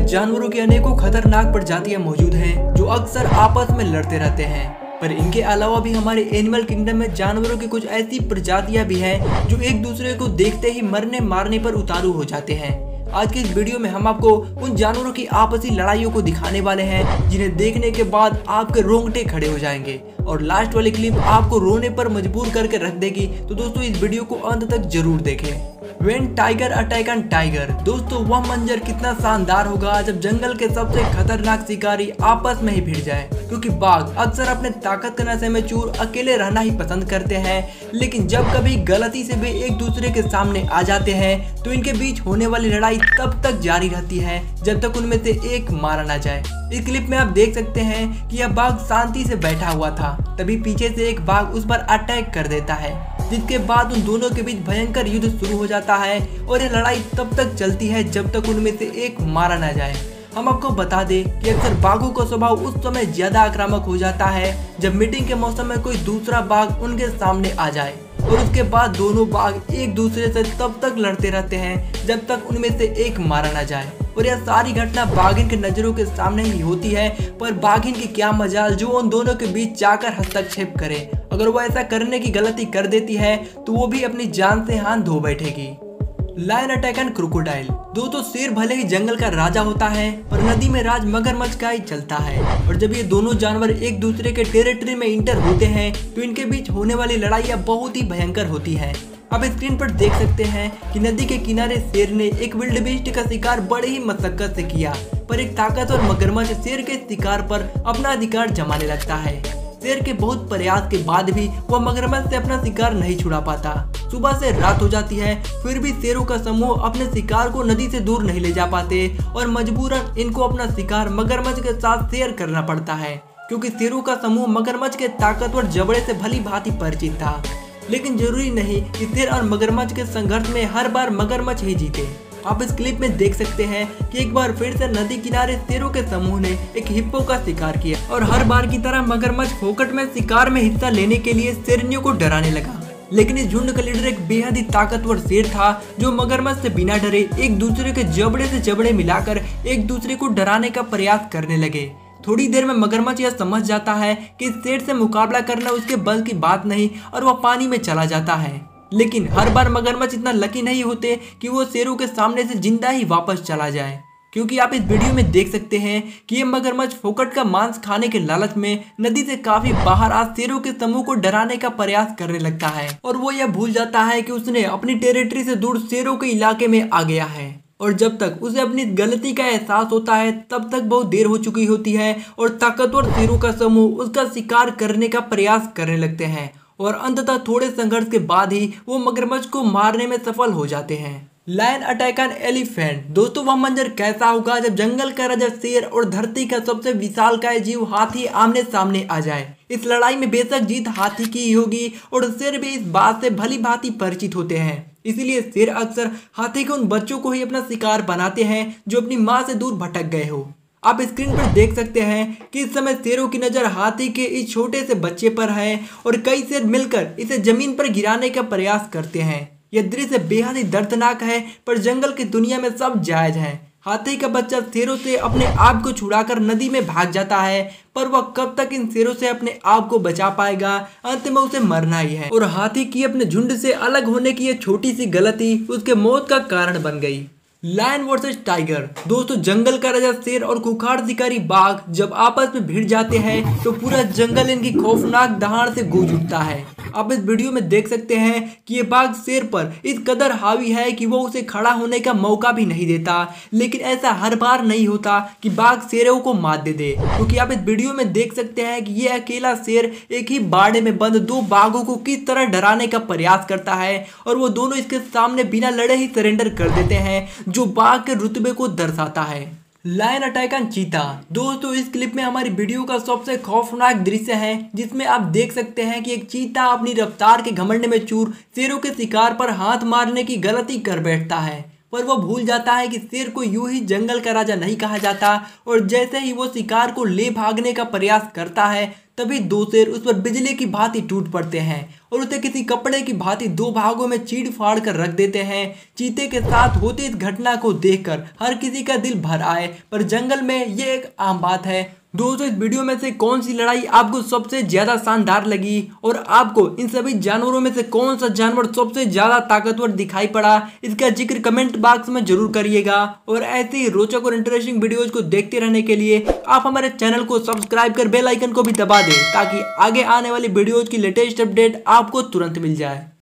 में जानवरों की अनेकों खतरनाक प्रजातियां मौजूद हैं जो अक्सर आपस में लड़ते रहते हैं। पर इनके अलावा भी हमारे एनिमल किंगडम में जानवरों की कुछ ऐसी प्रजातियां भी हैं जो एक दूसरे को देखते ही मरने मारने पर उतारू हो जाते हैं। आज की इस वीडियो में हम आपको उन जानवरों की आपसी लड़ाइयों को दिखाने वाले हैं जिन्हें देखने के बाद आपके रोंगटे खड़े हो जाएंगे और लास्ट वाली क्लिप आपको रोने पर मजबूर करके रख देगी। तो दोस्तों इस वीडियो को अंत तक जरूर देखें। When tiger attack on tiger, दोस्तों वह मंजर कितना शानदार होगा जब जंगल के सबसे खतरनाक शिकारी आपस में ही भिड़ जाए, क्योंकि बाघ अक्सर अपने ताकत के नशे में चूर अकेले रहना ही पसंद करते हैं, लेकिन जब कभी गलती से वे एक दूसरे के सामने आ जाते हैं तो इनके बीच होने वाली लड़ाई तब तक जारी रहती है जब तक उनमें से एक मारा ना जाए। इस क्लिप में आप देख सकते हैं कि यह बाघ शांति से बैठा हुआ था, तभी पीछे से एक बाघ उस पर अटैक कर देता है, जिसके बाद उन दोनों के बीच भयंकर युद्ध शुरू हो जाता है और यह लड़ाई तब तक चलती है जब तक उनमें से एक मारा ना जाए। हम आपको बता दें कि अक्सर बाघों का स्वभाव उस समय ज्यादा आक्रामक हो जाता है जब मीटिंग के मौसम में कोई दूसरा बाघ उनके सामने आ जाए, और उसके बाद दोनों बाघ एक दूसरे से तब तक लड़ते रहते हैं जब तक उनमें से एक मारा ना जाए। और यह सारी घटना बाघिन के नजरों के सामने ही होती है, पर बाघिन की क्या मजाल जो उन दोनों के बीच जाकर हस्तक्षेप करे। अगर वो ऐसा करने की गलती कर देती है तो वो भी अपनी जान से हाथ धो बैठेगी। लायन अटैक एंड क्रोकोडाइल, दोस्तों शेर भले ही जंगल का राजा होता है पर नदी में राज मगरमच्छ का ही चलता है, और जब ये दोनों जानवर एक दूसरे के टेरिटरी में इंटर होते हैं तो इनके बीच होने वाली लड़ाइयाँ बहुत ही भयंकर होती है। आप स्क्रीन पर देख सकते हैं कि नदी के किनारे शेर ने एक विल्डबीस्ट का शिकार बड़े ही मशक्कत से किया, पर एक ताकतवर मगरमच्छ शेर के शिकार पर अपना अधिकार जमाने लगता है। शेर के बहुत प्रयास के बाद भी वह मगरमच्छ से अपना शिकार नहीं छुड़ा पाता। सुबह से रात हो जाती है, फिर भी शेरों का समूह अपने शिकार को नदी से दूर नहीं ले जा पाते और मजबूरन इनको अपना शिकार मगरमच्छ के साथ शेयर करना पड़ता है, क्योंकि शेरों का समूह मगरमच्छ के ताकतवर जबड़े से भली भांति परिचित था। लेकिन जरूरी नहीं कि शेर और मगरमच्छ के संघर्ष में हर बार मगरमच्छ ही जीते। आप इस क्लिप में देख सकते हैं कि एक बार फिर से नदी किनारे शेरों के समूह ने एक हिप्पो का शिकार किया और हर बार की तरह मगरमच्छ फोकट में शिकार में हिस्सा लेने के लिए शेरनियों को डराने लगा। लेकिन इस झुंड का लीडर एक बेहद ही ताकतवर शेर था जो मगरमच्छ से बिना डरे एक दूसरे के जबड़े से जबड़े मिलाकर एक दूसरे को डराने का प्रयास करने लगे। थोड़ी देर में मगरमच्छ यह समझ जाता है कि शेर से मुकाबला करना उसके बल की बात नहीं और वह पानी में चला जाता है। लेकिन हर बार मगरमच्छ इतना लकी नहीं होते कि वो शेरों के सामने से जिंदा ही वापस चला जाए, क्योंकि आप इस वीडियो में देख सकते हैं कि ये मगरमच्छ फोकट का मांस खाने के लालच में नदी से काफी बाहर आ शेरों के समूह को डराने का प्रयास करने लगता है, और वो यह भूल जाता है कि उसने अपनी टेरिटरी से दूर शेरों के इलाके में आ गया है। और जब तक उसे अपनी गलती का एहसास होता है तब तक बहुत देर हो चुकी होती है और ताकतवर शेरों का समूह उसका शिकार करने का प्रयास करने लगते हैं, और अंततः थोड़े संघर्ष के बाद ही वो मगरमच्छ को मारने में सफल हो जाते हैं। लायन अटैक ऑन एलिफेंट, दोस्तों वह मंजर कैसा होगा जब जंगल का राजा शेर और धरती का सबसे विशालकाय जीव हाथी आमने सामने आ जाए। इस लड़ाई में बेशक जीत हाथी की ही होगी और शेर भी इस बात से भली भांति परिचित होते हैं, इसीलिए शेर अक्सर हाथी के उन बच्चों को ही अपना शिकार बनाते हैं जो अपनी माँ से दूर भटक गए हो। आप स्क्रीन पर देख सकते हैं कि इस समय शेरों की नजर हाथी के इस छोटे से बच्चे पर है और कई शेर मिलकर इसे जमीन पर गिराने का प्रयास करते हैं। यह दृश्य बेहद ही दर्दनाक है, पर जंगल की दुनिया में सब जायज है। हाथी का बच्चा शेरों से अपने आप को छुड़ाकर नदी में भाग जाता है, पर वह कब तक इन शेरों से अपने आप को बचा पाएगा, अंत में उसे मरना ही है। और हाथी की अपने झुंड से अलग होने की यह छोटी सी गलती उसके मौत का कारण बन गई। लायन वर्सेस टाइगर, दोस्तों जंगल का राजा शेर और खुखार शिकारी बाघ जब आपस में भिड़ जाते हैं तो पूरा जंगल इनकी खौफनाक दहाड़ से गूंज उठता है। आप इस वीडियो में देख सकते हैं कि ये बाघ शेर पर इस कदर हावी है कि वो उसे खड़ा होने का मौका भी नहीं देता, लेकिन ऐसा हर बार नहीं होता कि बाघ शेरों को मात दे दे, क्योंकि आप इस वीडियो में देख सकते हैं कि ये अकेला शेर एक ही बाड़े में बंद दो बाघों को किस तरह डराने का प्रयास करता है, और वो दोनों इसके सामने बिना लड़े ही सरेंडर कर देते हैं, जो बाघ के रुतबे को दर्शाता है। लायन अटैक ऑन चीता, दोस्तों इस क्लिप में हमारी वीडियो का सबसे खौफनाक दृश्य है जिसमें आप देख सकते हैं कि एक चीता अपनी रफ्तार के घमंड में चूर शेरों के शिकार पर हाथ मारने की गलती कर बैठता है, पर वो भूल जाता है कि शेर को यूं ही जंगल का राजा नहीं कहा जाता, और जैसे ही वो शिकार को ले भागने का प्रयास करता है तभी दो शेर उस पर बिजली की भांति टूट पड़ते हैं और उसे किसी कपड़े की भांति दो भागों में चीर फाड़ कर रख देते हैं। चीते के साथ होती इस घटना को देखकर हर किसी का दिल भर आए, पर जंगल में ये एक आम बात है। दोस्तों, इस वीडियो में से कौन सी लड़ाई आपको सबसे ज्यादा शानदार लगी और आपको इन सभी जानवरों में से कौन सा जानवर सबसे ज्यादा ताकतवर दिखाई पड़ा, इसका जिक्र कमेंट बॉक्स में जरूर करिएगा। और ऐसे ही रोचक और इंटरेस्टिंग वीडियोज को देखते रहने के लिए आप हमारे चैनल को सब्सक्राइब कर बेल आइकन को भी दबा दें ताकि आगे आने वाली वीडियोज की लेटेस्ट अपडेट आपको तुरंत मिल जाए।